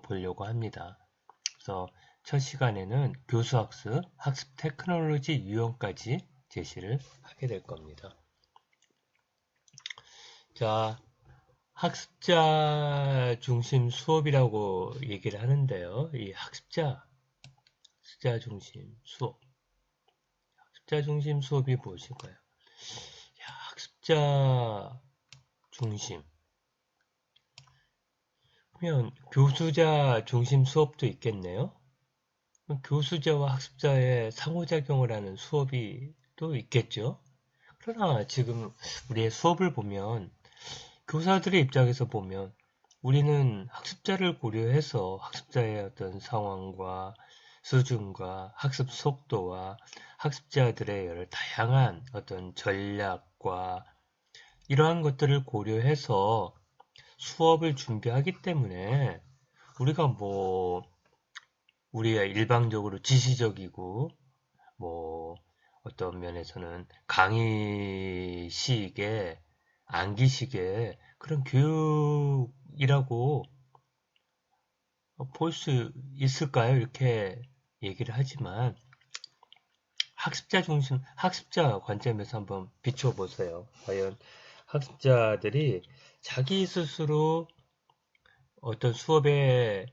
보려고 합니다. 그래서 첫 시간에는 교수학습, 학습 테크놀로지 유형까지 제시를 하게 될 겁니다. 자, 학습자 중심 수업이라고 얘기를 하는데요. 이 학습자 중심 수업. 학습자 중심 수업이 무엇일까요? 학습자 중심. 그러면 교수자 중심 수업도 있겠네요. 교수자와 학습자의 상호작용을 하는 수업이 또 있겠죠. 그러나 지금 우리의 수업을 보면 교사들의 입장에서 보면 우리는 학습자를 고려해서 학습자의 어떤 상황과 수준과 학습 속도와 학습자들의 여러 다양한 어떤 전략과 이러한 것들을 고려해서 수업을 준비하기 때문에 우리가 우리가 일방적으로 지시적이고 어떤 면에서는 강의식의 암기식의 그런 교육이라고 볼 수 있을까요? 이렇게 얘기를 하지만 학습자 관점에서 한번 비춰보세요. 과연 학습자들이 자기 스스로 어떤 수업의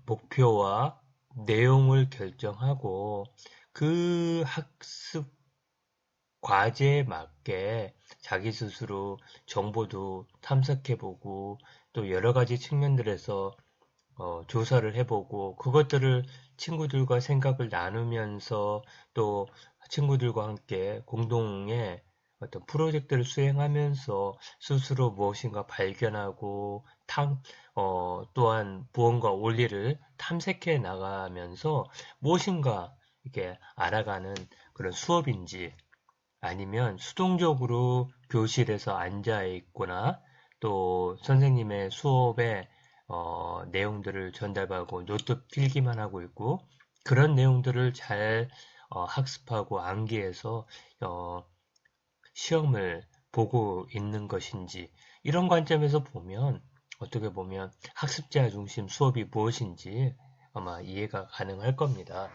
목표와 내용을 결정하고 그 학습 과제에 맞게 자기 스스로 정보도 탐색해보고 또 여러 가지 측면들에서 조사를 해보고 그것들을 친구들과 생각을 나누면서 또 친구들과 함께 공동의 어떤 프로젝트를 수행하면서 스스로 무엇인가 발견하고 또한 무언가 원리를 탐색해 나가면서 무엇인가 이렇게 알아가는 그런 수업인지 아니면 수동적으로 교실에서 앉아 있거나 또 선생님의 수업에 내용들을 전달받고 노트 필기만 하고 있고 그런 내용들을 잘 학습하고 암기해서 시험을 보고 있는 것인지 이런 관점에서 보면 어떻게 보면 학습자 중심 수업이 무엇인지 아마 이해가 가능할 겁니다.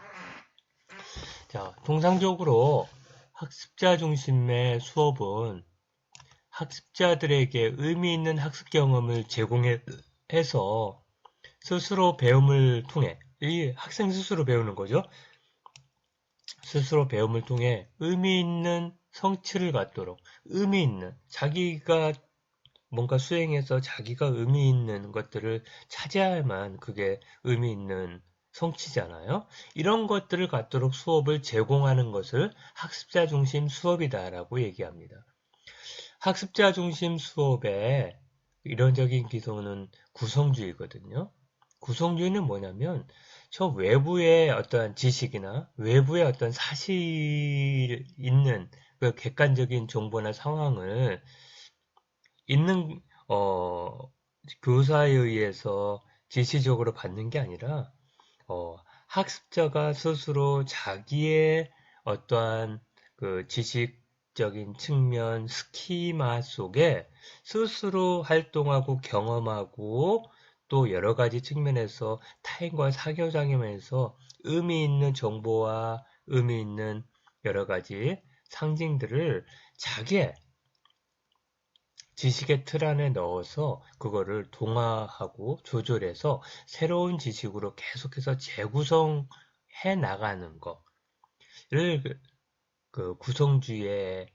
자, 통상적으로 학습자 중심의 수업은 학습자들에게 의미 있는 학습 경험을 제공해서 스스로 배움을 통해 이 학생 스스로 배우는 거죠. 스스로 배움을 통해 의미 있는 성취를 갖도록 의미 있는 자기가 뭔가 수행해서 자기가 의미 있는 것들을 찾아야만 그게 의미 있는 성취잖아요. 이런 것들을 갖도록 수업을 제공하는 것을 학습자 중심 수업이다라고 얘기합니다. 학습자 중심 수업의 이론적인 기소는 구성주의거든요. 구성주의는 뭐냐면 저 외부의 어떤 지식이나 외부의 어떤 사실 있는 그 객관적인 정보나 상황을 있는 교사에 의해서 지시적으로 받는 게 아니라 학습자가 스스로 자기의 어떠한 그 지식적인 측면 스키마 속에 스스로 활동하고 경험하고 또 여러 가지 측면에서 타인과 사교작용에서 의미 있는 정보와 의미 있는 여러 가지 상징들을 자기의 지식의 틀 안에 넣어서 그거를 동화하고 조절해서 새로운 지식으로 계속해서 재구성해 나가는 거를 그 구성주의라고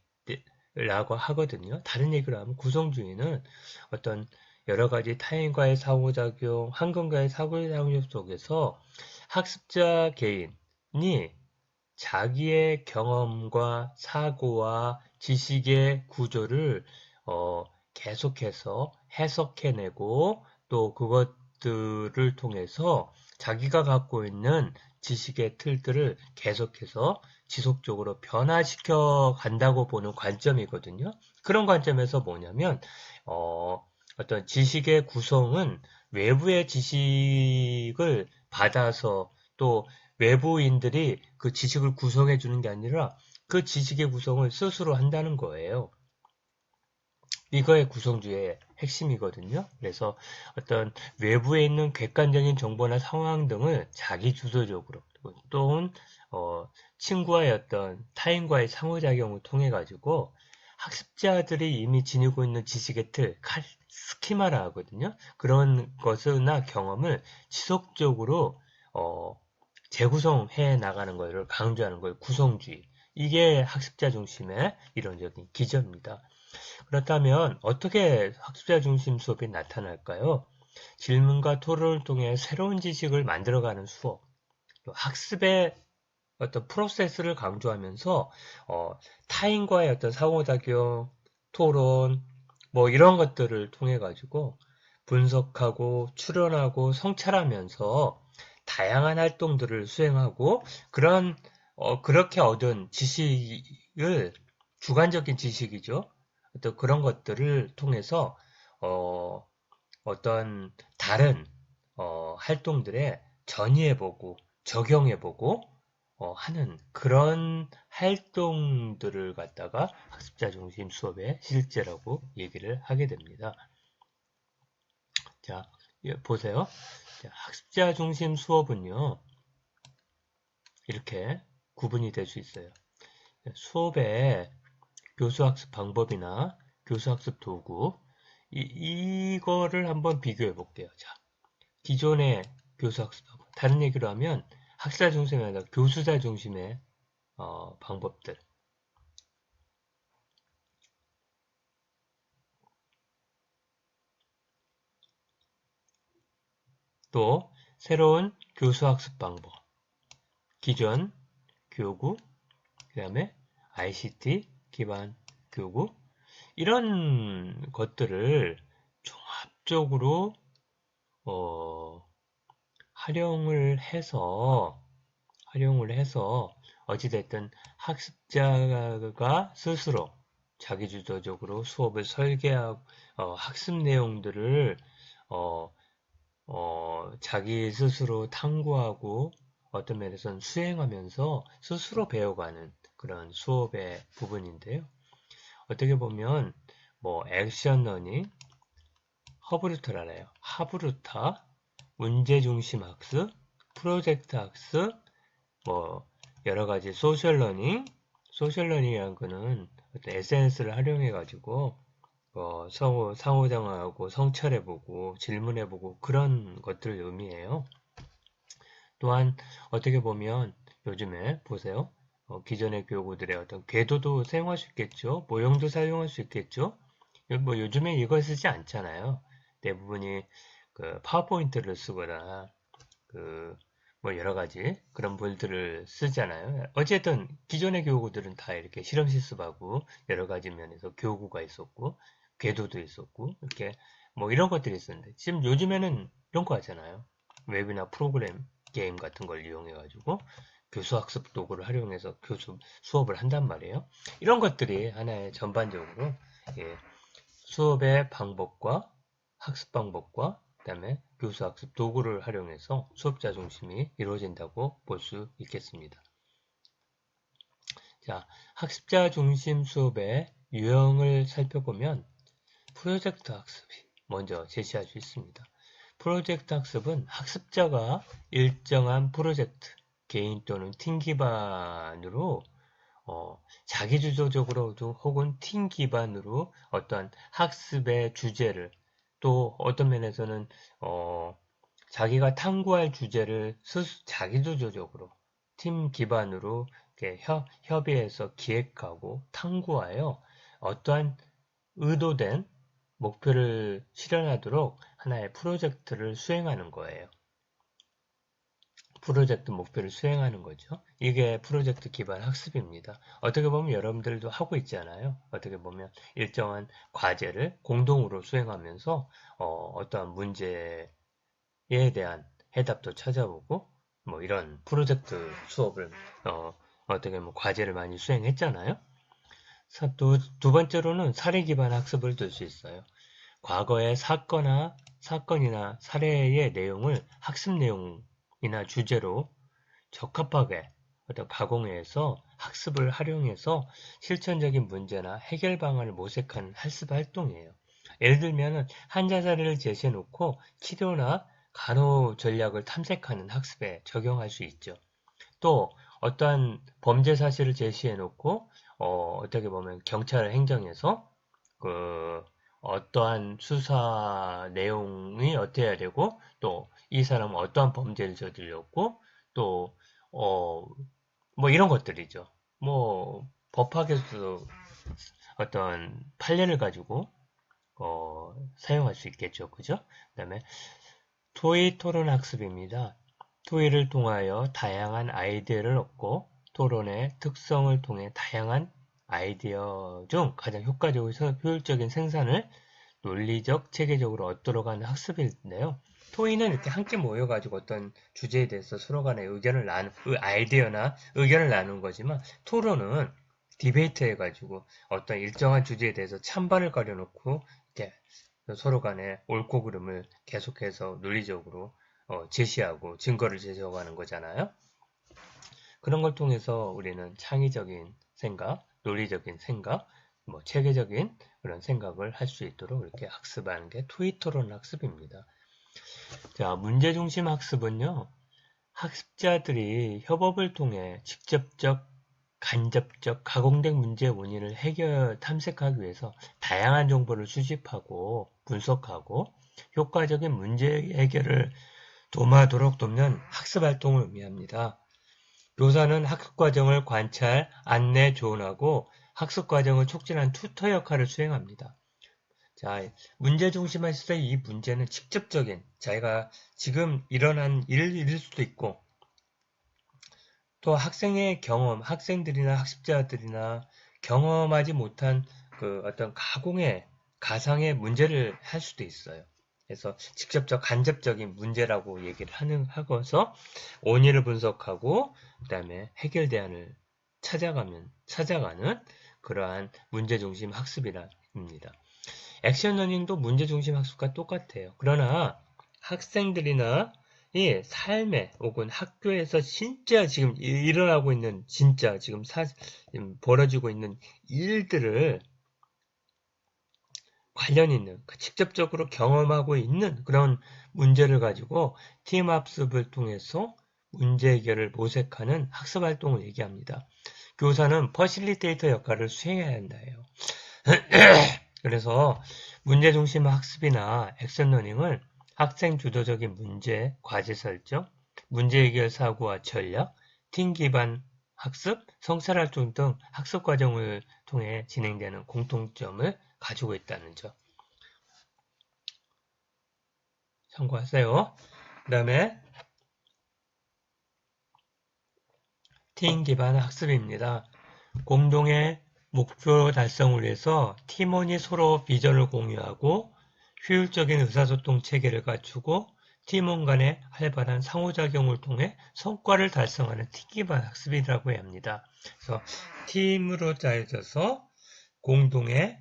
하거든요. 다른 얘기로 하면 구성주의는 어떤 여러 가지 타인과의 상호작용, 환경과의 상호작용 속에서 학습자 개인이 자기의 경험과 사고와 지식의 구조를 계속해서 해석해내고 또 그것들을 통해서 자기가 갖고 있는 지식의 틀들을 계속해서 지속적으로 변화시켜 간다고 보는 관점이거든요. 그런 관점에서 뭐냐면 어떤 지식의 구성은 외부의 지식을 받아서 또 외부인들이 그 지식을 구성해 주는 게 아니라 그 지식의 구성을 스스로 한다는 거예요. 이거의 구성주의 핵심이거든요. 그래서 어떤 외부에 있는 객관적인 정보나 상황 등을 자기 주도적으로 또는 친구와의 어떤 타인과의 상호작용을 통해 가지고 학습자들이 이미 지니고 있는 지식의 틀, 스키마라 하거든요. 그런 것이나 경험을 지속적으로 재구성해 나가는 것을 강조하는 거예요. 구성주의. 이게 학습자 중심의 이론적인 기저입니다. 그렇다면 어떻게 학습자 중심 수업이 나타날까요? 질문과 토론을 통해 새로운 지식을 만들어가는 수업, 또 학습의 어떤 프로세스를 강조하면서 타인과의 어떤 상호작용, 토론, 뭐 이런 것들을 통해 가지고 분석하고 추론하고 성찰하면서 다양한 활동들을 수행하고 그렇게 얻은 지식을 주관적인 지식이죠. 어떤 그런 것들을 통해서 어, 어떤 다른 활동들에 전이해보고 적용해보고 하는 그런 활동들을 갖다가 학습자 중심 수업의 실제라고 얘기를 하게 됩니다. 자, 보세요. 자, 학습자 중심 수업은요, 이렇게 구분이 될 수 있어요. 수업의 교수학습 방법이나 교수학습 도구, 이거를 한번 비교해 볼게요. 자, 기존의 교수학습 방법, 다른 얘기로 하면 학사 중심이 아니라 교수자 중심의 방법들. 또 새로운 교수학습 방법, 기존 교구, 그 다음에 ICT 기반 교구, 이런 것들을 종합적으로 활용을 해서 어찌됐든 학습자가 스스로 자기주도적으로 수업을 설계하고 학습 내용들을 어, 자기 스스로 탐구하고 어떤 면에서는 수행하면서 스스로 배워가는 그런 수업의 부분인데요. 어떻게 보면 뭐 액션 러닝, 허브루터라네요. 하브루타, 문제중심 학습, 프로젝트 학습, 뭐 여러 가지 소셜 러닝이라는 거는 어떤 SNS를 활용해 가지고 상호작용하고 성찰해보고 질문해보고 그런 것들을 의미해요. 또한 어떻게 보면 요즘에 보세요. 기존의 교구들의 어떤 궤도도 사용할 수 있겠죠. 모형도 사용할 수 있겠죠. 뭐 요즘에 이걸 쓰지 않잖아요. 대부분이 그 파워포인트를 쓰거나 뭐 여러 가지 그런 볼들을 쓰잖아요. 어쨌든 기존의 교구들은 다 이렇게 실험 실습하고 여러 가지 면에서 교구가 있었고 궤도도 있었고 이렇게 뭐 이런 것들이 있었는데 지금 요즘에는 이런 거 하잖아요. 웹이나 프로그램 게임 같은 걸 이용해 가지고 교수 학습 도구를 활용해서 교수 수업을 한단 말이에요. 이런 것들이 하나의 전반적으로 예, 수업의 방법과 학습 방법과 그다음에 교수 학습 도구를 활용해서 수업자 중심이 이루어진다고 볼 수 있겠습니다. 자, 학습자 중심 수업의 유형을 살펴보면 프로젝트 학습이 먼저 제시할 수 있습니다. 프로젝트 학습은 학습자가 일정한 프로젝트, 개인 또는 팀 기반으로 자기주도적으로도 혹은 팀 기반으로 어떤 학습의 주제를 또 어떤 면에서는 자기가 탐구할 주제를 자기주도적으로 팀 기반으로 이렇게 협의해서 기획하고 탐구하여 어떠한 의도된 목표를 실현하도록 하나의 프로젝트를 수행하는 거예요. 프로젝트 목표를 수행하는 거죠. 이게 프로젝트 기반 학습입니다. 어떻게 보면 여러분들도 하고 있잖아요. 어떻게 보면 일정한 과제를 공동으로 수행하면서 어떠한 문제에 대한 해답도 찾아보고 뭐 이런 프로젝트 수업을 어떻게 보면 과제를 많이 수행했잖아요. 두 번째로는 사례 기반 학습을 들 수 있어요. 과거의 사건이나 사례의 내용을 학습 내용이나 주제로 적합하게 어떤 가공해서 학습을 활용해서 실천적인 문제나 해결 방안을 모색하는 학습 활동이에요. 예를 들면 환자 사례를 제시해 놓고 치료나 간호 전략을 탐색하는 학습에 적용할 수 있죠. 또 어떠한 범죄 사실을 제시해 놓고 어떻게 보면 경찰 행정에서 그 어떠한 수사 내용이 어때야 되고 또 이 사람은 어떠한 범죄를 저질렀고 또 뭐 이런 것들이죠. 뭐 법학에서도 어떤 판례를 가지고 사용할 수 있겠죠. 그죠? 그 다음에 토의 토론 학습입니다. 토의를 통하여 다양한 아이디어를 얻고 토론의 특성을 통해 다양한 아이디어 중 가장 효과적이고 효율적인 생산을 논리적, 체계적으로 얻도록 하는 학습인데요. 토의는 이렇게 함께 모여가지고 어떤 주제에 대해서 서로 간에 아이디어나 의견을 나누는 거지만 토론은 디베이트 해가지고 어떤 일정한 주제에 대해서 찬반을 가려놓고 이렇게 서로 간에 옳고 그름을 계속해서 논리적으로 제시하고 증거를 제시하는 거잖아요. 그런 걸 통해서 우리는 창의적인 생각, 논리적인 생각, 뭐 체계적인 그런 생각을 할 수 있도록 이렇게 학습하는 게 토의토론 학습입니다. 자, 문제중심 학습은요, 학습자들이 협업을 통해 직접적, 간접적, 가공된 문제의 원인을 탐색하기 위해서 다양한 정보를 수집하고 분석하고 효과적인 문제 해결을 도모하도록 돕는 학습 활동을 의미합니다. 교사는 학습 과정을 관찰, 안내, 조언하고 학습 과정을 촉진한 튜터 역할을 수행합니다. 자, 문제 중심에서 이 문제는 직접적인 자기가 지금 일어난 일일 수도 있고 또 학생의 경험, 학생들이나 학습자들이나 경험하지 못한 그 어떤 가상의 문제를 할 수도 있어요. 그래서 직접적 간접적인 문제라고 얘기를 하고서 원인을 분석하고 그다음에 해결 대안을 찾아가는 그러한 문제 중심 학습입니다. 액션 러닝도 문제 중심 학습과 똑같아요. 그러나 학생들이나 이 삶에 혹은 학교에서 진짜 지금 일어나고 있는 진짜 지금 벌어지고 있는 일들을 관련 있는 직접적으로 경험하고 있는 그런 문제를 가지고 팀 학습을 통해서 문제 해결을 모색하는 학습 활동을 얘기합니다. 교사는 퍼실리테이터 역할을 수행해야 한다요. 그래서 문제 중심 학습이나 액션 러닝은 학생 주도적인 문제, 과제 설정, 문제 해결 사고와 전략, 팀 기반 학습, 성찰 활동 등 학습 과정을 통해 진행되는 공통점을 가지고 있다는 점. 참고하세요. 그 다음에 팀 기반 학습입니다. 공동의 목표 달성을 위해서 팀원이 서로 비전을 공유하고 효율적인 의사소통 체계를 갖추고 팀원 간의 활발한 상호작용을 통해 성과를 달성하는 팀 기반 학습이라고 합니다. 그래서 팀으로 짜여져서 공동의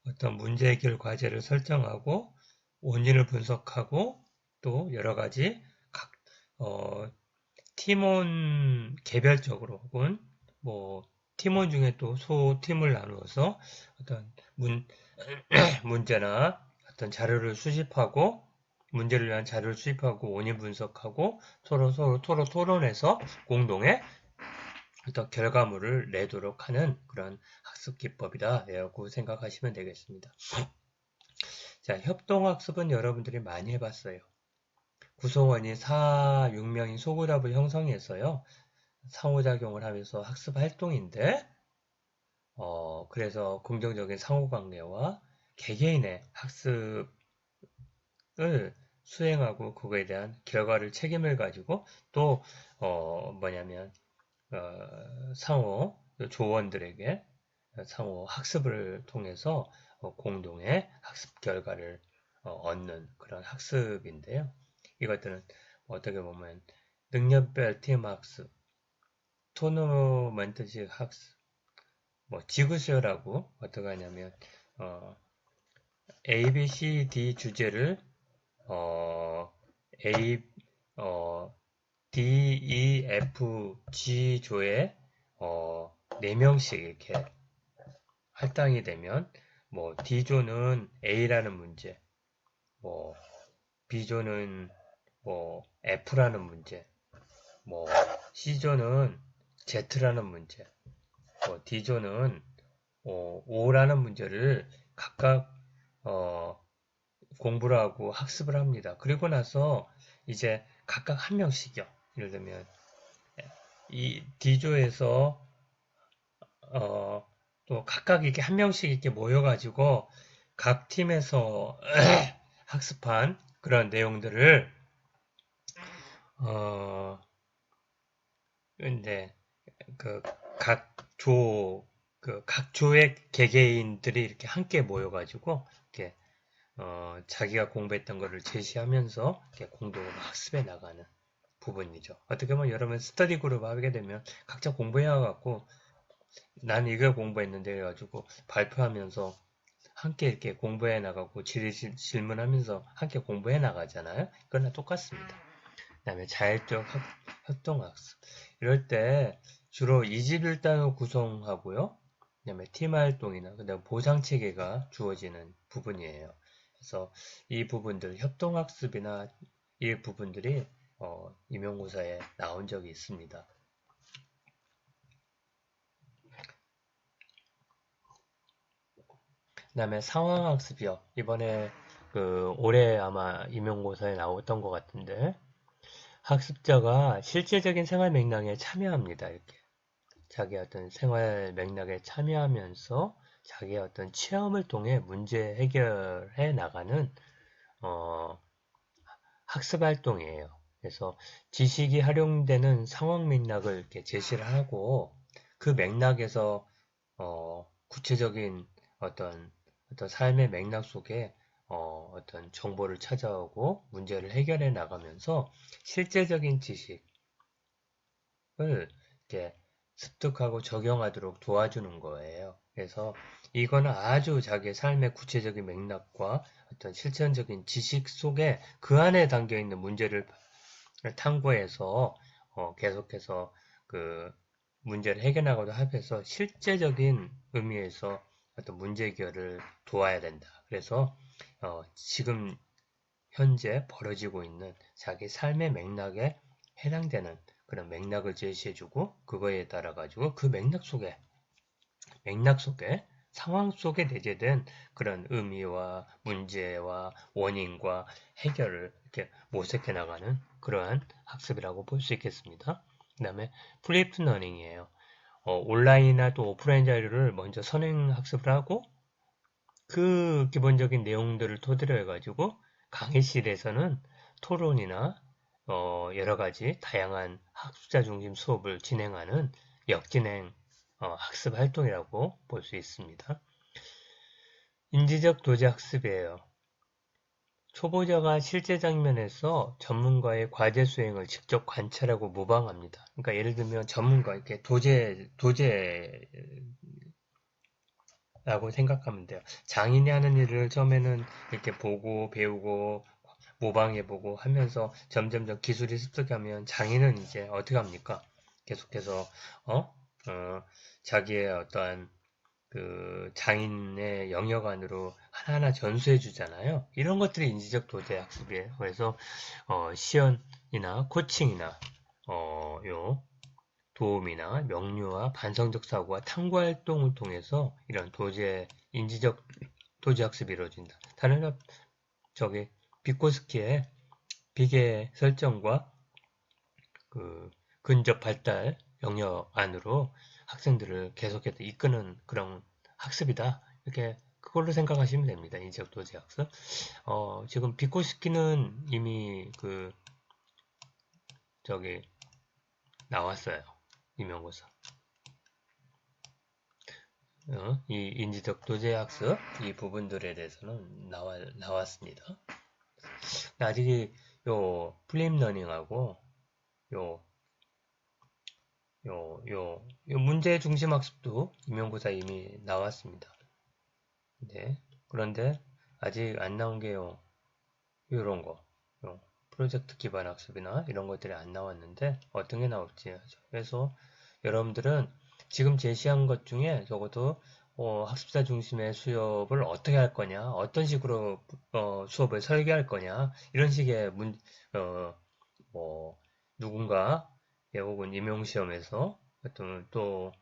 어떤 문제 해결 과제를 설정하고 원인을 분석하고 또 여러 가지 팀원 개별적으로 혹은 뭐 팀원 중에 또 소팀을 나누어서 어떤 문제나 어떤 자료를 수집하고 문제를 위한 자료를 수집하고 원인 분석하고 서로 토론해서 공동의 어떤 결과물을 내도록 하는 그런 학습 기법이다 라고 생각하시면 되겠습니다. 자, 협동학습은 여러분들이 많이 해봤어요. 구성원이 4, 6명이 소그룹을 형성해서요. 상호작용을 하면서 학습 활동인데 그래서 긍정적인 상호관계와 개개인의 학습을 수행하고 그거에 대한 결과를 책임을 가지고 또 뭐냐면 상호 조원들에게 상호 학습을 통해서 공동의 학습 결과를 얻는 그런 학습인데요. 이것들은 어떻게 보면 능력별 팀 학습, 토너먼트식 학습, 뭐 지그쉐어라고 어떻게 하냐면 A, B, C, D 주제를 A D, E, F, G 조에 4명씩 이렇게 할당이 되면 뭐 D조는 A라는 문제, 뭐 B조는 뭐 F라는 문제, 뭐 C조는 Z라는 문제, 뭐 D조는 O라는 문제를 각각 공부를 하고 학습을 합니다. 그리고 나서 이제 각각 한 명씩이요. 예를 들면 이 D조에서 또 각각 이렇게 한 명씩 이렇게 모여가지고 각 팀에서 학습한 그런 내용들을 근데 각 조의 개개인들이 이렇게 함께 모여가지고 이렇게 자기가 공부했던 거를 제시하면서 이렇게 공동 학습해 나가는 부분이죠. 어떻게 보면 여러분 스터디 그룹 하게 되면 각자 공부해와갖고 난 이걸 공부했는데 해가지고 발표하면서 함께 이렇게 공부해 나가고 질문하면서 함께 공부해 나가잖아요. 그거랑 똑같습니다. 그 다음에 자율적 협동학습. 이럴 때 주로 2집1단을 구성하고요. 그 다음에 팀활동이나 그다음 보상체계가 주어지는 부분이에요. 그래서 이 부분들, 협동학습이나 이 부분들이 임용고사에 나온 적이 있습니다. 그 다음에 상황학습이요. 이번에 올해 아마 임용고사에 나왔던 것 같은데 학습자가 실제적인 생활 맥락에 참여합니다. 이렇게 자기 어떤 생활 맥락에 참여하면서 자기의 어떤 체험을 통해 문제 해결해 나가는 학습 활동이에요. 그래서 지식이 활용되는 상황 맥락을 이렇게 제시를 하고 그 맥락에서 구체적인 어떤 삶의 맥락 속에 어떤 정보를 찾아오고 문제를 해결해 나가면서 실제적인 지식을 이렇게 습득하고 적용하도록 도와주는 거예요. 그래서 이거는 아주 자기의 삶의 구체적인 맥락과 어떤 실천적인 지식 속에 그 안에 담겨 있는 문제를 탐구해서 계속해서 그 문제를 해결하고도 하면서 실제적인 의미에서 어떤 문제 해결을 도와야 된다. 그래서 지금 현재 벌어지고 있는 자기 삶의 맥락에 해당되는 그런 맥락을 제시해주고 그거에 따라 가지고 그 맥락 속에 상황 속에 내재된 그런 의미와 문제와 원인과 해결을 이렇게 모색해 나가는 그러한 학습이라고 볼 수 있겠습니다. 그 다음에 플립 러닝이에요. 온라인이나 또 오프라인 자료를 먼저 선행 학습을 하고 그 기본적인 내용들을 토대로 해가지고 강의실에서는 토론이나 여러 가지 다양한 학습자 중심 수업을 진행하는 역진행 학습 활동이라고 볼 수 있습니다. 인지적 도제 학습이에요. 초보자가 실제 장면에서 전문가의 과제 수행을 직접 관찰하고 모방합니다. 그러니까 예를 들면 전문가 이렇게 도제라고 생각하면 돼요. 장인이 하는 일을 처음에는 이렇게 보고 배우고 모방해보고 하면서 점점점 기술이 습득하면 장인은 이제 어떻게 합니까? 계속해서 자기의 어떠한 그 장인의 영역 안으로 하나하나 전수해 주잖아요. 이런 것들이 인지적 도제 학습이에요. 그래서 시연이나 코칭이나 요 도움이나 명료와 반성적 사고와 탐구 활동을 통해서 이런 인지적 도제 학습이 이루어진다. 다른 저기 비코스키의 비계 설정과 그 근접 발달 영역 안으로 학생들을 계속해서 이끄는 그런 학습이다. 이렇게 그걸로 생각하시면 됩니다. 인지적 도제 학습. 지금 비코스키는 이미 저기 나왔어요. 임용고사. 이 인지적 도제 학습 이 부분들에 대해서는 나왔습니다. 아직 요 플립 러닝하고 요 문제 중심 학습도 임용고사 이미 나왔습니다. 네. 그런데 아직 안 나온 게 요런 거. 프로젝트 기반 학습이나 이런 것들이 안 나왔는데 어떤 게 나올지 하죠. 그래서 여러분들은 지금 제시한 것 중에 적어도 학습자 중심의 수업을 어떻게 할 거냐, 어떤 식으로 수업을 설계할 거냐, 이런 식의 뭐 누군가 혹은 임용시험에서 또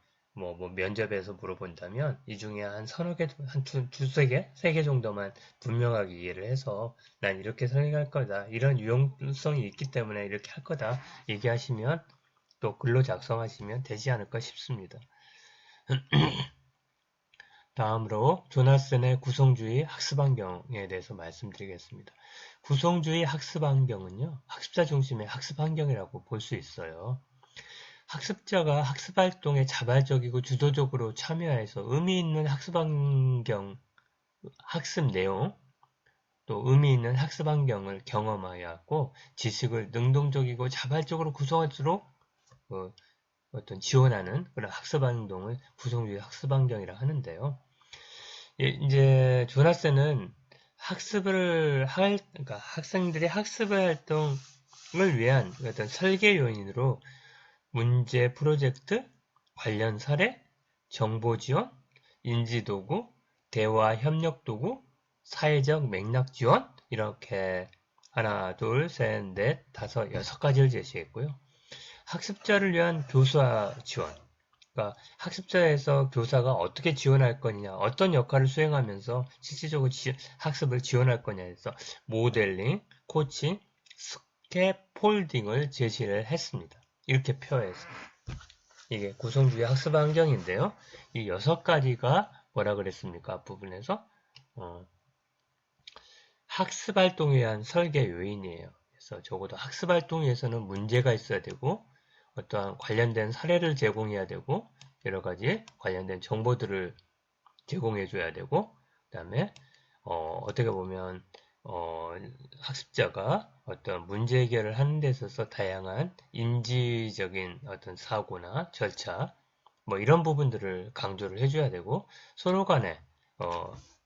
면접에서 물어본다면 이 중에 한 서너 개, 한 두세 개, 세 개 정도만 분명하게 이해를 해서 난 이렇게 설계할 거다. 이런 유용성이 있기 때문에 이렇게 할 거다. 얘기하시면 또 글로 작성하시면 되지 않을까 싶습니다. 다음으로 조나슨의 구성주의 학습환경에 대해서 말씀드리겠습니다. 구성주의 학습환경은요, 학습자 중심의 학습환경이라고 볼 수 있어요. 학습자가 학습활동에 자발적이고 주도적으로 참여해서 의미 있는 학습환경, 학습 내용, 또 의미 있는 학습환경을 경험하여 하고 지식을 능동적이고 자발적으로 구성할수록 어떤 지원하는 그런 학습환경을 구성주의 학습환경이라 하는데요. 이제 조나스는 그러니까 학생들이 학습 활동을 위한 어떤 설계 요인으로 문제 프로젝트, 관련 사례, 정보 지원, 인지 도구, 대화 협력 도구, 사회적 맥락 지원 이렇게 하나, 둘, 셋, 넷, 다섯, 여섯 가지를 제시했고요. 학습자를 위한 교사 지원. 그러니까 학습자에서 교사가 어떻게 지원할 거냐, 어떤 역할을 수행하면서 실질적으로 학습을 지원할 거냐에서 모델링, 코칭, 스캐폴딩을 제시를 했습니다. 이렇게 표해서 이게 구성주의 학습 환경인데요. 이 6가지가 뭐라 그랬습니까? 앞부분에서 학습 활동에 의한 설계 요인이에요. 그래서 적어도 학습 활동에 의해서는 문제가 있어야 되고 어떠한 관련된 사례를 제공해야 되고 여러 가지 관련된 정보들을 제공해 줘야 되고 그 다음에 어떻게 보면 학습자가 어떤 문제 해결을 하는 데 있어서 다양한 인지적인 어떤 사고나 절차 뭐 이런 부분들을 강조를 해줘야 되고 서로 간에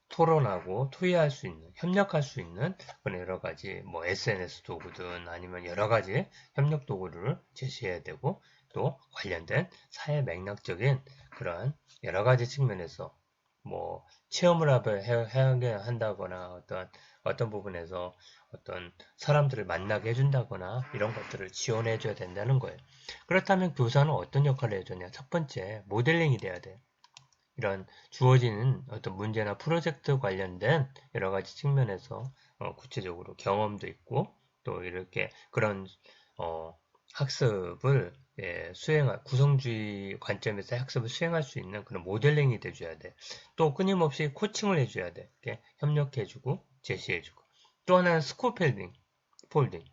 토론하고 토의할 수 있는, 협력할 수 있는 그런 여러 가지 뭐 SNS 도구든 아니면 여러 가지 협력 도구를 제시해야 되고 또 관련된 사회 맥락적인 그런 여러 가지 측면에서 뭐 체험을 해야 한다거나 어떤 부분에서 어떤 사람들을 만나게 해준다거나 이런 것들을 지원해 줘야 된다는 거예요. 그렇다면 교사는 어떤 역할을 해주냐? 첫 번째, 모델링이 돼야 돼요. 이런 주어지는 어떤 문제나 프로젝트 관련된 여러 가지 측면에서 구체적으로 경험도 있고 또 이렇게 그런 학습을 구성주의 관점에서 학습을 수행할 수 있는 그런 모델링이 돼줘야 돼. 또 끊임없이 코칭을 해줘야 돼. 이렇게 협력해주고 제시해주고. 또 하나는 스코펠딩, 폴딩.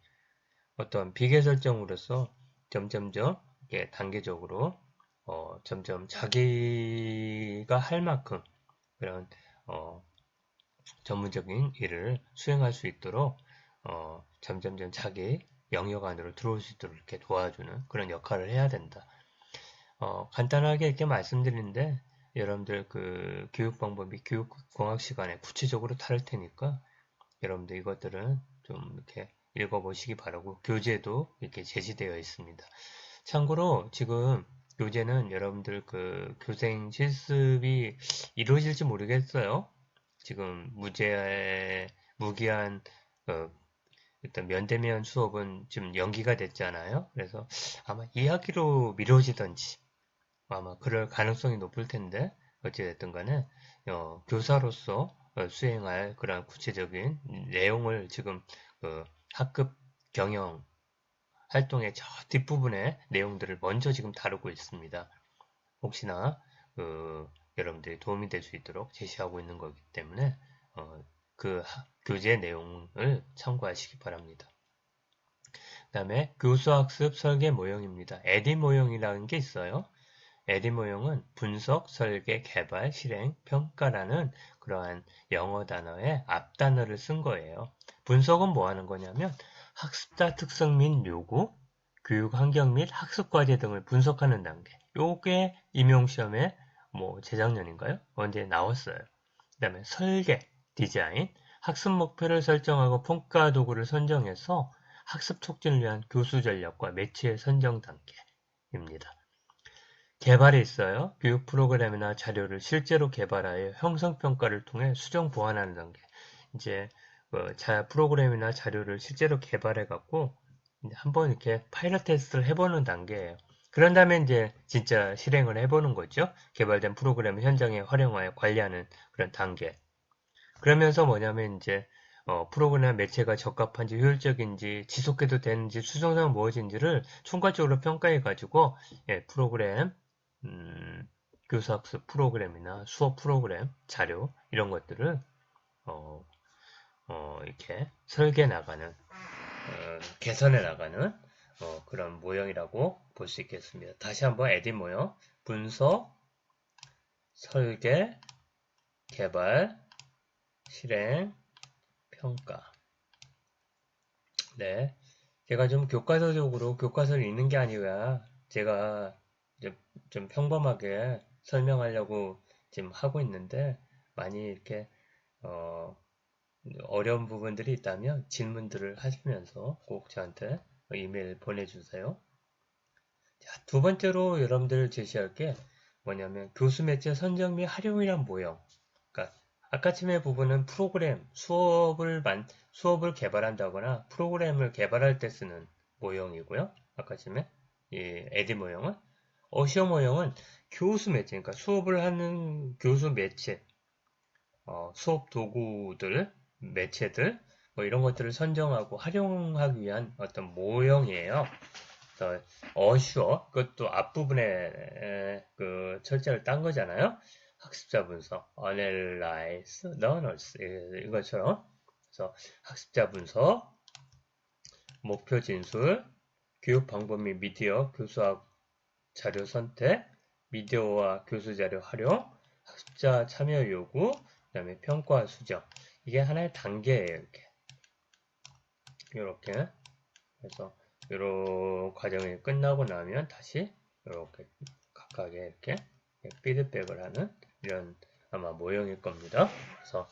어떤 비계 설정으로서 점점점 이렇게 단계적으로 점점 자기가 할 만큼 그런 전문적인 일을 수행할 수 있도록 점점점 자기 영역 안으로 들어올 수 있도록 이렇게 도와주는 그런 역할을 해야 된다. 간단하게 이렇게 말씀드리는데 여러분들 그 교육 방법이 교육공학 시간에 구체적으로 다룰 테니까 여러분들 이것들은 좀 이렇게 읽어보시기 바라고 교재도 이렇게 제시되어 있습니다. 참고로 지금 교재는 여러분들 그 교생 실습이 이루어질지 모르겠어요. 지금 무기한 일단 면대면 수업은 지금 연기가 됐잖아요. 그래서 아마 2학기로 미뤄지던지 아마 그럴 가능성이 높을 텐데 어찌됐든 간에 교사로서 수행할 그런 구체적인 내용을 지금 학급 경영 활동의 저 뒷부분의 내용들을 먼저 지금 다루고 있습니다. 혹시나 여러분들이 도움이 될 수 있도록 제시하고 있는 거기 때문에 그 교재 내용을 참고하시기 바랍니다. 그 다음에 교수학습 설계 모형입니다. 에디 모형이라는 게 있어요. 에디 모형은 분석, 설계, 개발, 실행, 평가라는 그러한 영어 단어의 앞단어를 쓴 거예요. 분석은 뭐 하는 거냐면 학습자 특성 및 요구, 교육 환경 및 학습 과제 등을 분석하는 단계. 요게 임용시험에 뭐 재작년인가요? 언제 나왔어요. 그 다음에 설계, 디자인, 학습 목표를 설정하고 평가 도구를 선정해서 학습 촉진을 위한 교수 전략과 매체 선정 단계입니다. 개발이 있어요. 교육 프로그램이나 자료를 실제로 개발하여 형성평가를 통해 수정 보완하는 단계. 이제 프로그램이나 자료를 실제로 개발해갖고 한번 이렇게 파일럿 테스트를 해보는 단계예요. 그런 다음에 이제 진짜 실행을 해보는 거죠. 개발된 프로그램을 현장에 활용하여 관리하는 그런 단계. 그러면서 뭐냐면 이제 프로그램 매체가 적합한지 효율적인지 지속해도 되는지 수정사항은 무엇인지를 총괄적으로 평가해가지고 프로그램 교수학습 프로그램이나 수업 프로그램 자료 이런 것들을 이렇게 설계 나가는 개선해 나가는 그런 모형이라고 볼 수 있겠습니다. 다시 한번 에딧 모형 분석, 설계, 개발, 실행, 평가. 네, 제가 좀 교과서적으로 교과서를 읽는 게 아니라 제가 좀 평범하게 설명하려고 지금 하고 있는데 많이 이렇게 어려운 부분들이 있다면 질문들을 하시면서 꼭 저한테 이메일 보내주세요. 자, 두 번째로 여러분들 제시할 게 뭐냐면 교수 매체 선정 및 활용이란 뭐예요? 그러니까 아까쯤의 부분은 프로그램, 수업을 개발한다거나 프로그램을 개발할 때 쓰는 모형이고요. 아까쯤에 이 에딧 모형은 어시어 모형은 교수 매체, 그러니까 수업을 하는 교수 매체, 수업 도구들, 매체들 뭐 이런 것들을 선정하고 활용하기 위한 어떤 모형이에요. 그래서 어슈어 그것도 앞부분에 그 철자를 딴 거잖아요. 학습자 분석, analyze, learners 이것처럼 그래서 학습자 분석, 목표 진술, 교육 방법 및 미디어, 교수학 자료 선택, 미디어와 교수 자료 활용, 학습자 참여 요구, 그 다음에 평가 수정. 이게 하나의 단계예요. 이렇게. 그래서 이런 과정이 끝나고 나면 다시 이렇게 각각의 이렇게 피드백을 하는 이런 아마 모형일 겁니다. 그래서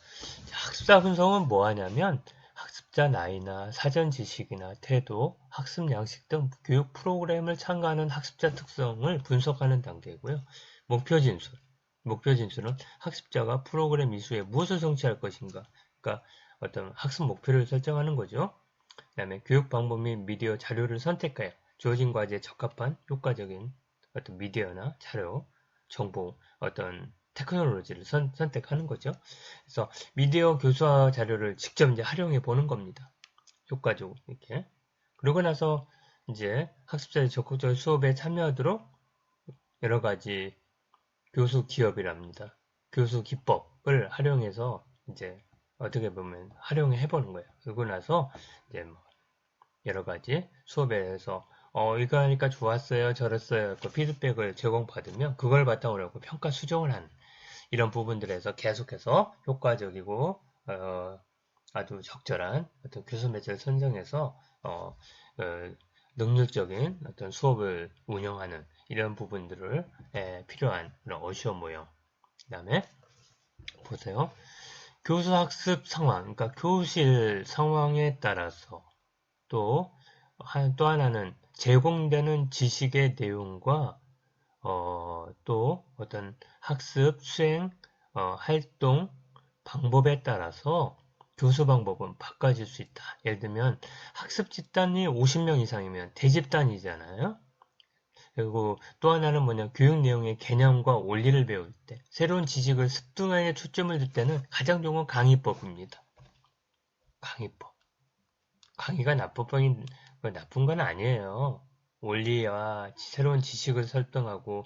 학습자 분석은 뭐 하냐면 학습자 나이나 사전 지식이나 태도, 학습 양식 등 교육 프로그램을 참가하는 학습자 특성을 분석하는 단계고요. 목표 진술. 목표 진술은 학습자가 프로그램 이수에 무엇을 성취할 것인가. 그러니까 어떤 학습 목표를 설정하는 거죠. 그 다음에 교육 방법 및 미디어 자료를 선택하여 주어진 과제에 적합한 효과적인 어떤 미디어나 자료, 정보, 어떤 테크놀로지를 선택하는 거죠. 그래서 미디어 교수화 자료를 직접 이제 활용해 보는 겁니다. 효과적으로 이렇게. 그러고 나서 이제 학습자의 적극적인 수업에 참여하도록 여러 가지 교수 기업이랍니다. 교수 기법을 활용해서 이제 어떻게 보면 활용해 보는 거예요. 그러고 나서 이제 뭐 여러 가지 수업에서 이거 하니까 좋았어요, 저랬어요, 그 피드백을 제공받으면 그걸 바탕으로 하고 평가 수정을 하는 이런 부분들에서 계속해서 효과적이고 아주 적절한 어떤 교수 매체를 선정해서 능률적인 어떤 수업을 운영하는 이런 부분들을 필요한 그런 어시어 모형. 그 다음에 보세요. 교수 학습 상황, 그러니까 교실 상황에 따라서 또 하나는 제공되는 지식의 내용과 또 어떤 학습, 수행, 활동 방법에 따라서 교수 방법은 바꿔질 수 있다. 예를 들면 학습 집단이 50명 이상이면 대집단이잖아요. 그리고 또 하나는 뭐냐, 교육 내용의 개념과 원리를 배울 때 새로운 지식을 습득하에 초점을 둘 때는 가장 좋은 건 강의법입니다. 강의법. 강의가 나쁜 건 아니에요. 원리와 새로운 지식을 설득하고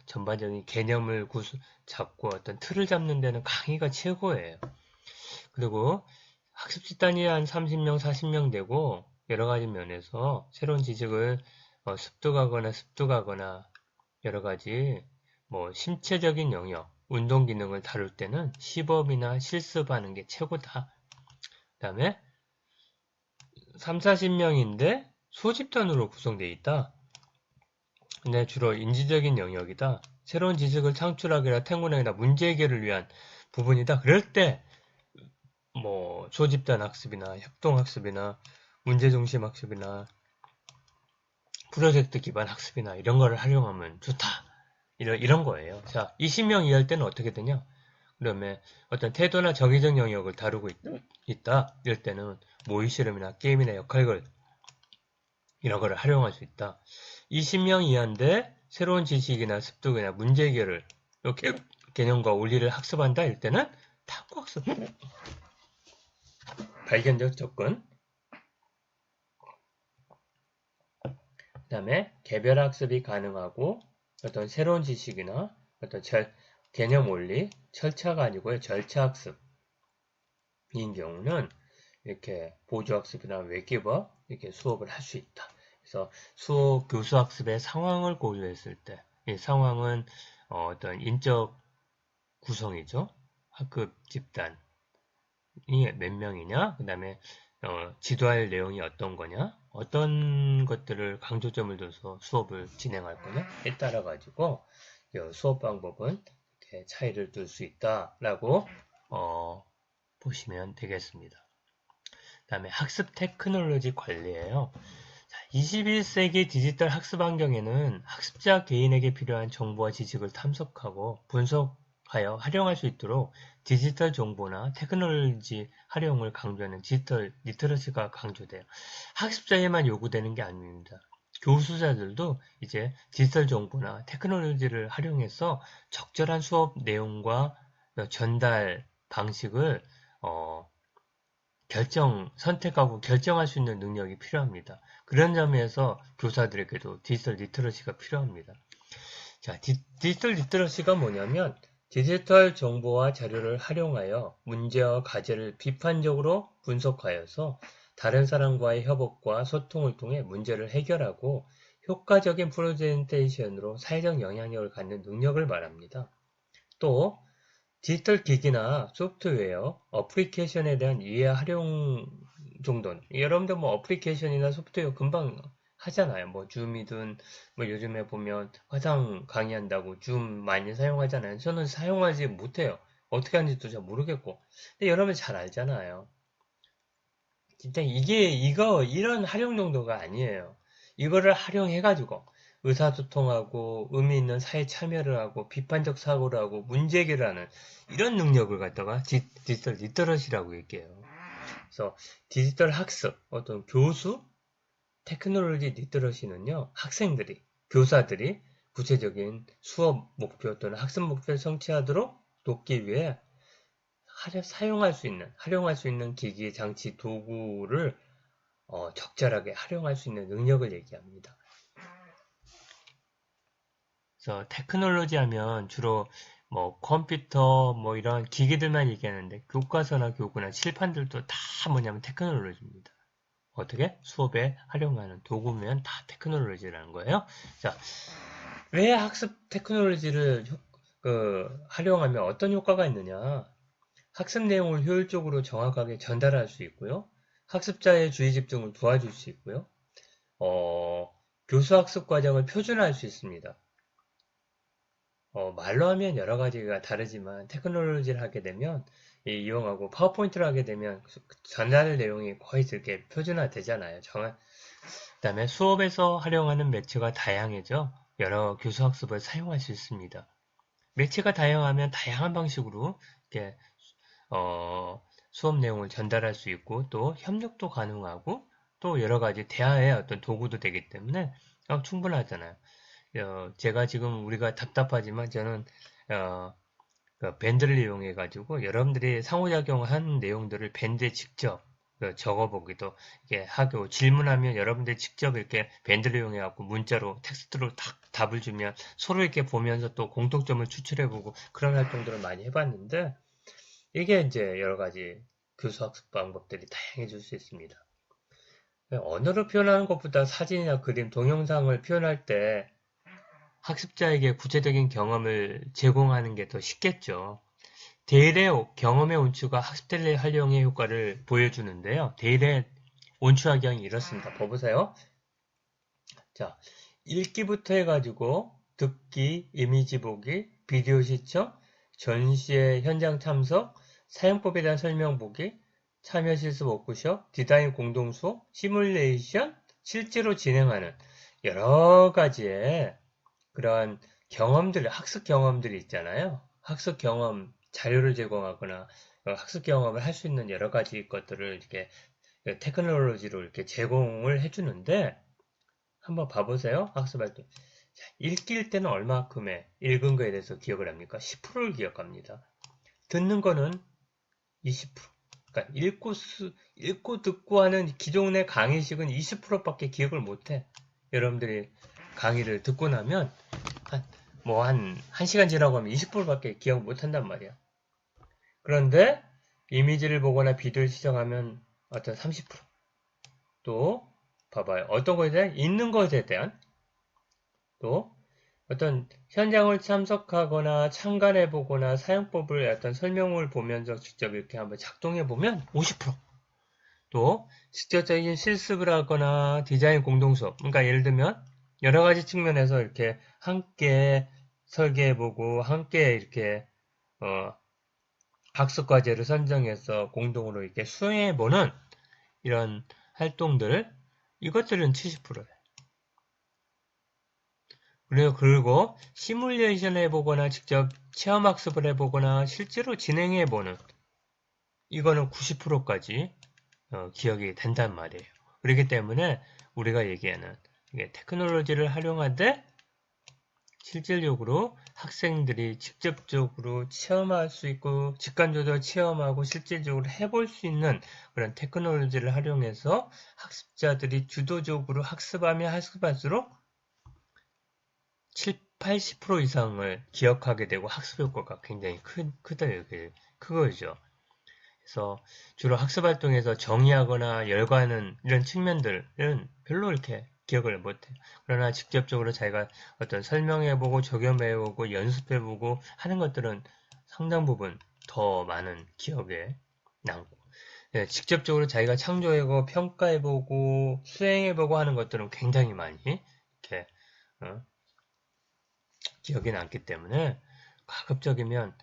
전반적인 개념을 잡고 어떤 틀을 잡는 데는 강의가 최고예요. 그리고 학습 집단이 한 30명, 40명 되고 여러 가지 면에서 새로운 지식을 습득하거나 여러 가지 뭐 신체적인 영역, 운동 기능을 다룰 때는 시범이나 실습하는 게 최고다. 그 다음에 3, 40명인데 소집단으로 구성되어 있다. 근데 주로 인지적인 영역이다. 새로운 지식을 창출하기나 탱고하기나 문제 해결을 위한 부분이다. 그럴 때 뭐 소집단 학습이나 협동 학습이나 문제중심 학습이나 프로젝트 기반 학습이나 이런 거를 활용하면 좋다. 이런 거예요. 자, 20명 이하일 때는 어떻게 되냐? 그다음에 어떤 태도나 정의적 영역을 다루고 있다. 이럴 때는 모의 실험이나 게임이나 역할글 이런 거를 활용할 수 있다. 20명 이하인데 새로운 지식이나 습득이나 문제 해결을 이렇게 개념과 원리를 학습한다. 이럴 때는 탐구 학습. 발견적 접근. 그 다음에 개별 학습이 가능하고 어떤 새로운 지식이나 어떤 개념 원리, 절차가 아니고요. 절차 학습인 경우는 이렇게 보조 학습이나 외기법 이렇게 수업을 할 수 있다. 그래서 교수 학습의 상황을 고려했을 때, 이 상황은 어떤 인적 구성이죠. 학급 집단이 몇 명이냐, 그 다음에 지도할 내용이 어떤 거냐, 어떤 것들을 강조점을 둬서 수업을 진행할 거냐에 따라 가지고 수업 방법은 이렇게 차이를 둘 수 있다라고 보시면 되겠습니다. 그 다음에 학습 테크놀로지 관리예요. 21세기 디지털 학습 환경에는 학습자 개인에게 필요한 정보와 지식을 탐색하고 분석하여 활용할 수 있도록 디지털 정보나 테크놀로지 활용을 강조하는 디지털 리터러시가 강조돼요. 학습자에만 요구되는 게 아닙니다. 교수자들도 이제 디지털 정보나 테크놀로지를 활용해서 적절한 수업 내용과 전달 방식을 선택하고 결정할 수 있는 능력이 필요합니다. 그런 점에서 교사들에게도 디지털 리터러시가 필요합니다. 자, 디지털 리터러시가 뭐냐면 디지털 정보와 자료를 활용하여 문제와 과제를 비판적으로 분석하여서 다른 사람과의 협업과 소통을 통해 문제를 해결하고 효과적인 프레젠테이션으로 사회적 영향력을 갖는 능력을 말합니다. 또 디지털 기기나 소프트웨어, 어플리케이션에 대한 이해 활용 정도는 여러분들 뭐 어플리케이션이나 소프트웨어 금방 하잖아요. 뭐 줌이든 뭐 요즘에 보면 화상 강의한다고 줌 많이 사용하잖아요. 저는 사용하지 못해요. 어떻게 하는지도 잘 모르겠고. 근데 여러분 잘 알잖아요. 진짜 이런 활용 정도가 아니에요. 이거를 활용해가지고 의사소통하고 의미 있는 사회 참여를 하고 비판적 사고를 하고 문제 해결을 하는 이런 능력을 갖다가 디지털 리터러시라고 얘기해요. 그래서 디지털 학습, 어떤 교수, 테크놀로지 리터러시는요, 학생들이, 교사들이 구체적인 수업 목표 또는 학습 목표를 성취하도록 돕기 위해 활용할 수 있는 기기, 장치, 도구를 적절하게 활용할 수 있는 능력을 얘기합니다. 그래서 테크놀로지 하면 주로 뭐 컴퓨터 뭐 이런 기기들만 얘기하는데 교과서나 교구나 칠판들도 다 뭐냐면 테크놀로지입니다. 어떻게? 수업에 활용하는 도구면 다 테크놀로지라는 거예요. 자, 왜 학습 테크놀로지를 활용하면 어떤 효과가 있느냐? 학습 내용을 효율적으로 정확하게 전달할 수 있고요. 학습자의 주의 집중을 도와줄 수 있고요. 교수 학습 과정을 표준화할 수 있습니다. 말로 하면 여러 가지가 다르지만 테크놀로지를 하게 되면 이용하고 파워포인트를 하게 되면 전달 내용이 거의 이렇게 표준화되잖아요. 그다음에 수업에서 활용하는 매체가 다양해져 여러 교수 학습을 사용할 수 있습니다. 매체가 다양하면 다양한 방식으로 이렇게 수업 내용을 전달할 수 있고 또 협력도 가능하고 또 여러 가지 대화의 어떤 도구도 되기 때문에 충분하잖아요. 제가 지금 우리가 답답하지만 저는 그 밴드를 이용해 가지고 여러분들이 상호작용한 내용들을 밴드에 직접 적어보기도 이렇게 하고 질문하면 여러분들이 직접 이렇게 밴드를 이용해 갖고 문자로 텍스트로 딱 답을 주면 서로 이렇게 보면서 또 공통점을 추출해보고 그런 활동들을 많이 해봤는데 이게 이제 여러 가지 교수학습 방법들이 다양해질 수 있습니다. 언어로 표현하는 것보다 사진이나 그림, 동영상을 표현할 때 학습자에게 구체적인 경험을 제공하는 게 더 쉽겠죠. 대일의 경험의 온추가 학습들의 활용의 효과를 보여주는데요. 대일의 온추 환경이 이렇습니다. 봐보세요. 자, 읽기부터 해가지고 듣기, 이미지 보기, 비디오 시청, 전시회 현장 참석, 사용법에 대한 설명 보기, 참여 실습 워크숍, 디자인 공동수업, 시뮬레이션, 실제로 진행하는 여러 가지의 그러한 경험들, 학습 경험들이 있잖아요. 학습 경험 자료를 제공하거나 학습 경험을 할 수 있는 여러 가지 것들을 이렇게 테크놀로지로 이렇게 제공을 해주는데 한번 봐보세요. 학습 활동. 읽을 때는 얼마큼의 읽은 거에 대해서 기억을 합니까? 10%를 기억합니다. 듣는 거는 20%. 그러니까 읽고 듣고 하는 기존의 강의식은 20%밖에 기억을 못해. 여러분들이 강의를 듣고 나면 한 1시간 지나고 하면 20%밖에 기억 못한단 말이야. 그런데 이미지를 보거나 비디오를 시청하면 어떤 30%. 또 봐봐요. 어떤 것에 대한 있는 것에 대한 또 어떤 현장을 참석하거나 참관해보거나 사용법을 어떤 설명을 보면서 직접 이렇게 한번 작동해보면 50%. 또 직접적인 실습을 하거나 디자인 공동수업. 그러니까 예를 들면 여러 가지 측면에서 이렇게 함께 설계해보고 함께 이렇게 학습 과제를 선정해서 공동으로 이렇게 수행해보는 이런 활동들 이것들은 70%예요. 그리고 시뮬레이션 해보거나 직접 체험학습을 해보거나 실제로 진행해보는 이거는 90%까지 기억이 된단 말이에요. 그렇기 때문에 우리가 얘기하는 테크놀로지를 활용하되 실질적으로 학생들이 직접적으로 체험할 수 있고 직관적으로 체험하고 실질적으로 해볼 수 있는 그런 테크놀로지를 활용해서 학습자들이 주도적으로 학습하면 학습할수록 80% 이상을 기억하게 되고 학습 효과가 굉장히 크다 이렇게 그거죠. 그래서 주로 학습 활동에서 정의하거나 열거하는 이런 측면들은 별로 이렇게 기억을 못해요. 그러나 직접적으로 자기가 어떤 설명해보고 적용해보고 연습해보고 하는 것들은 상당 부분 더 많은 기억에 남고 직접적으로 자기가 창조해보고 평가해보고 수행해보고 하는 것들은 굉장히 많이 이렇게 기억에 남기 때문에 가급적이면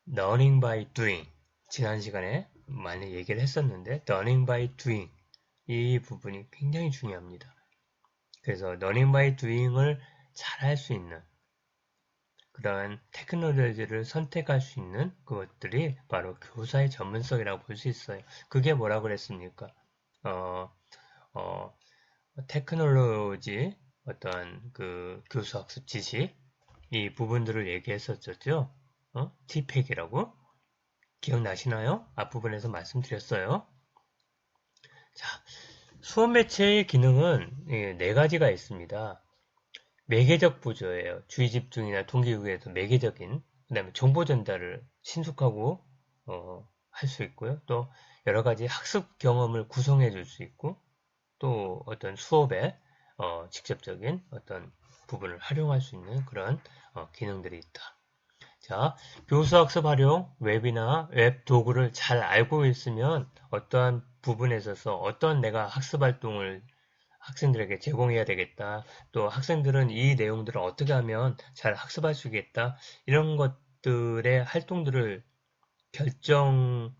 learning by doing 지난 시간에 많이 얘기를 했었는데 learning by doing 이 부분이 굉장히 중요합니다. 그래서 learning by doing을 잘 할 수 있는 그러한 테크놀로지를 선택할 수 있는 그것들이 바로 교사의 전문성이라고 볼 수 있어요. 그게 뭐라고 그랬습니까? 테크놀로지 어떤 그 교수학습 지식 이 부분들을 얘기했었죠. T팩이라고 기억나시나요? 앞부분에서 말씀드렸어요. 자, 수업 매체의 기능은 4가지가 있습니다. 매개적 보조예요. 주의 집중이나 동기부여에서 매개적인 그 다음에 정보 전달을 신속하고 할 수 있고요. 또 여러 가지 학습 경험을 구성해 줄 수 있고 또 어떤 수업에 직접적인 어떤 부분을 활용할 수 있는 그런 기능들이 있다. 자, 교수학습 활용 웹이나 웹 도구를 잘 알고 있으면 어떠한 부분에 있어서 어떤 내가 학습 활동을 학생들에게 제공해야 되겠다. 또 학생들은 이 내용들을 어떻게 하면 잘 학습할 수 있겠다. 이런 것들의 활동들을 결정하고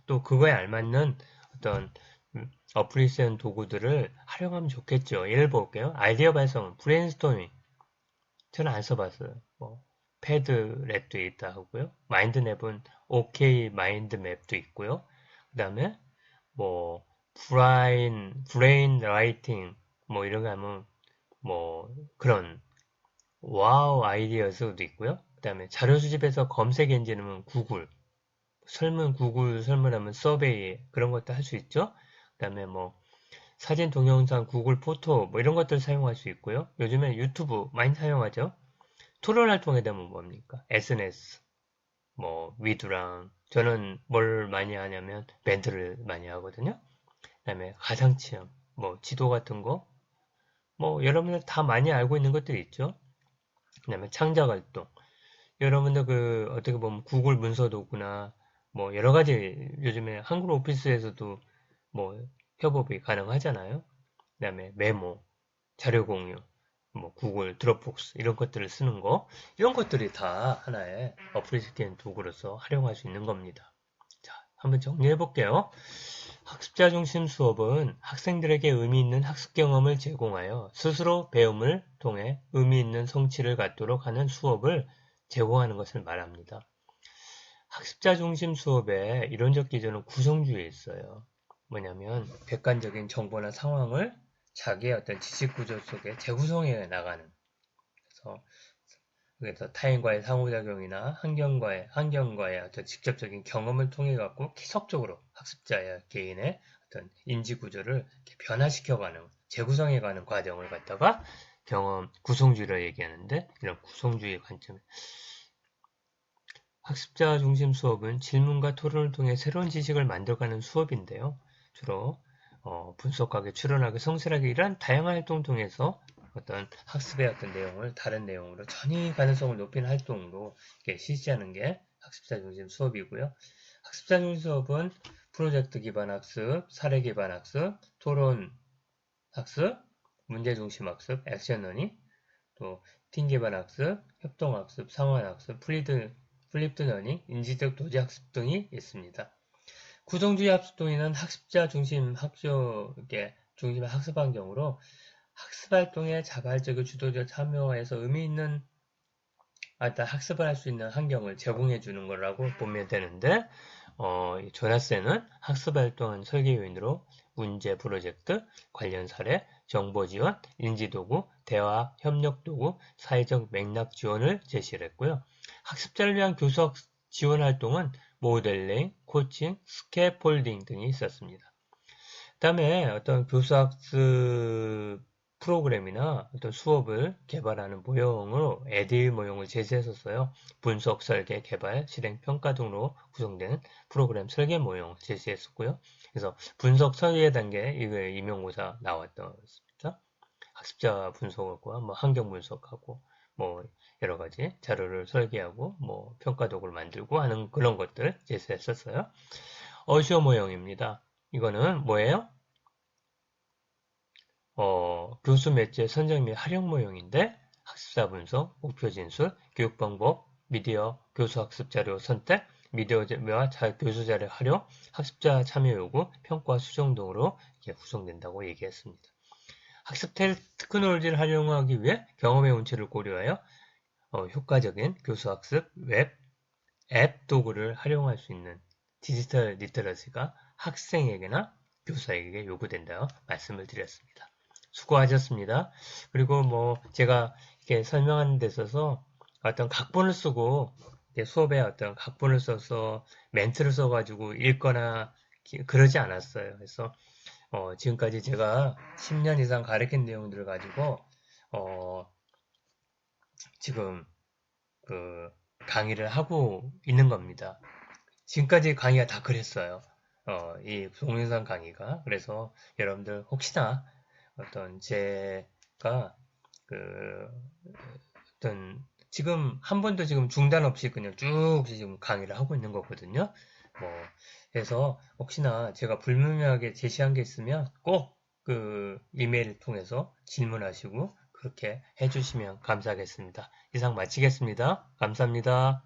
또 그거에 알맞는 어떤 어플리케이션 도구들을 활용하면 좋겠죠. 예를 볼게요. 아이디어 발성, 브레인스토밍. 저는 안 써봤어요. 패드랩도 있다 하고요. 마인드맵은 OK 마인드맵도 있고요. 그 다음에 브레인 라이팅 이런 거 하면 그런 와우 아이디어스도 있고요. 그 다음에 자료 수집에서 검색 엔진은 구글 설문하면 서베이 그런 것도 할 수 있죠. 그 다음에 사진 동영상 구글 포토 이런 것들 사용할 수 있고요. 요즘에 유튜브 많이 사용하죠. 토론 활동에 되면 뭡니까? SNS 위두랑 저는 뭘 많이 하냐면 밴드를 많이 하거든요. 그 다음에 가상체험 지도 같은 거 여러분들 다 많이 알고 있는 것들이 있죠. 그 다음에 창작 활동 여러분들 어떻게 보면 구글 문서 도구나 여러 가지 요즘에 한글 오피스에서도 협업이 가능하잖아요. 그 다음에 메모, 자료 공유, 구글 드롭복스 이런 것들을 쓰는 거 이런 것들이 다 하나의 어플리케이션 도구로서 활용할 수 있는 겁니다. 한번 정리해 볼게요. 학습자 중심 수업은 학생들에게 의미 있는 학습 경험을 제공하여 스스로 배움을 통해 의미 있는 성취를 갖도록 하는 수업을 제공하는 것을 말합니다. 학습자 중심 수업의 이론적 기준은 구성주의에 있어요. 뭐냐면 객관적인 정보나 상황을 자기의 어떤 지식 구조 속에 재구성해 나가는. 그래서 타인과의 상호작용이나 환경과의 어떤 직접적인 경험을 통해 갖고 기속적으로 학습자의 개인의 어떤 인지 구조를 변화시켜가는, 재구성해가는 과정을 갖다가 경험 구성주의로 얘기하는데, 이런 구성주의 관점. 학습자 중심 수업은 질문과 토론을 통해 새로운 지식을 만들어가는 수업인데요. 주로 분석하게, 추론하게, 성실하게 이러한 다양한 활동을 통해서 어떤 학습의 어떤 내용을 다른 내용으로 전이 가능성을 높이는 활동으로 실시하는 게 학습자 중심 수업이고요. 학습자 중심 수업은 프로젝트 기반 학습, 사례 기반 학습, 토론 학습, 문제 중심 학습, 액션 러닝, 또 팀 기반 학습, 협동 학습, 상황 학습, 플립드 러닝, 인지적 도지 학습 등이 있습니다. 구성주의 학습 동의는 학습자 중심 중심의 학습 환경으로 학습 활동에 자발적이고 주도적 참여해서 의미 있는 학습을 할 수 있는 환경을 제공해 주는 거라고 보면 되는데, 조나스는 학습 활동은 설계 요인으로 문제 프로젝트, 관련 사례, 정보 지원, 인지 도구, 대화 협력 도구, 사회적 맥락 지원을 제시를 했고요. 학습자를 위한 교수 지원 활동은 모델링, 코칭, 스캐폴딩 등이 있었습니다. 그 다음에 어떤 교수학습 프로그램이나 어떤 수업을 개발하는 모형으로 에디 모형을 제시했었어요. 분석, 설계, 개발, 실행, 평가 등으로 구성된 프로그램 설계 모형을 제시했었고요. 그래서 분석, 설계 단계 이거 임용고사 나왔던 것입니다. 학습자 분석과 뭐 환경 분석하고 뭐 여러 가지 자료를 설계하고 뭐 평가 도구를 만들고 하는 그런 것들 제시했었어요. 어시어 모형입니다. 이거는 뭐예요? 교수 매체 선정 및 활용 모형인데 학습자 분석, 목표 진술, 교육 방법, 미디어, 교수 학습 자료 선택, 미디어와 교수 자료 활용, 학습자 참여 요구, 평가 수정 등으로 이렇게 구성된다고 얘기했습니다. 학습 테크놀로지를 활용하기 위해 경험의 운치를 고려하여 효과적인 교수 학습 웹, 앱 도구를 활용할 수 있는 디지털 리터러시가 학생에게나 교사에게 요구된다고 말씀을 드렸습니다. 수고하셨습니다. 그리고 뭐 제가 이렇게 설명하는 데 있어서 어떤 각본을 쓰고 수업에 어떤 각본을 써서 멘트를 써가지고 읽거나 그러지 않았어요. 그래서 지금까지 제가 10년 이상 가르친 내용들을 가지고 지금 그 강의를 하고 있는 겁니다. 지금까지 강의가 다 그랬어요. 이 동영상 강의가. 그래서 여러분들 혹시나 어떤 제가 어떤 지금 한 번도 지금 중단 없이 그냥 쭉 지금 강의를 하고 있는 거거든요. 그래서 혹시나 제가 불분명하게 제시한 게 있으면 꼭 그 이메일을 통해서 질문하시고 그렇게 해주시면 감사하겠습니다. 이상 마치겠습니다. 감사합니다.